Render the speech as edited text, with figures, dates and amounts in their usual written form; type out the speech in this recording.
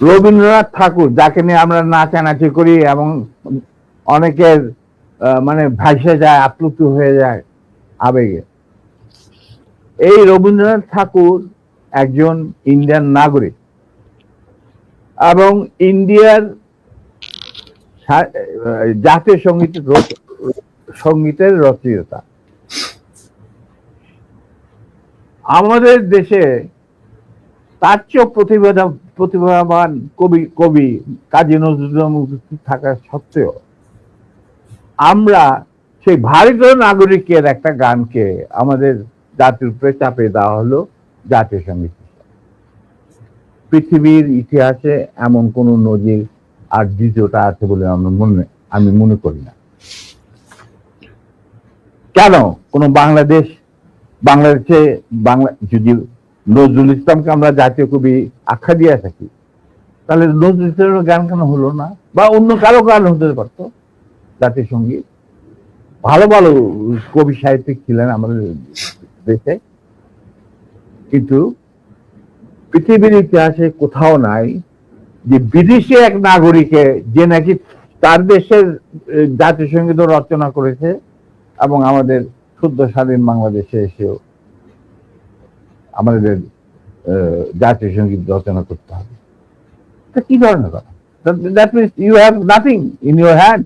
রবীন্দ্রনাথ ঠাকুর, যাকে নিয়ে আমরা নাচানাচি করি এবং অনেকের মানে ভাসে যায়, আপ্লুত হয়ে যায় আবেগে, এই রবীন্দ্রনাথ ঠাকুর একজন ইন্ডিয়ান নাগরিক এবং ইন্ডিয়ার জাতীয় সঙ্গীতের রচয়িতা। আমাদের দেশে তার চেয়েও প্রতিভাবান কবি কাজী নজরুল উপস্থিত থাকা সত্ত্বেও আমরা সেই ভারতীয় নাগরিকের একটা গানকে আমাদের জাতির উপরে চাপিয়ে দেওয়া হলো জাতীয় সঙ্গীত। পৃথিবীর ইতিহাসে এমন কোন নজির আর দ্বিতীয়টা আছে বলে আমি মনে করি না। কেন কোন বাংলাদেশে যদি নজরুল ইসলামকে আমরা জাতীয় কবি আখ্যা দিয়ে থাকি, তাহলে নজরুল ইসলামের গান কেন হলো না? বা অন্য কারো গান হতে পারত জাতীয় সঙ্গীত। ভালো ভালো কবি সাহিত্যিক ছিলেন আমাদের দেশে, কিন্তু পৃথিবীর ইতিহাসে কোথাও নাই যে বিদেশি এক নাগরিকে যে নাকি তার দেশের জাতীয় সঙ্গীত রচনা করেছে এবং আমাদের শুদ্ধ স্বাধীন বাংলাদেশে এসেও আমাদের জাতীয় সঙ্গীত রচনা করতে হবে। কি ধরনের কথা? That means you have nothing in your hand.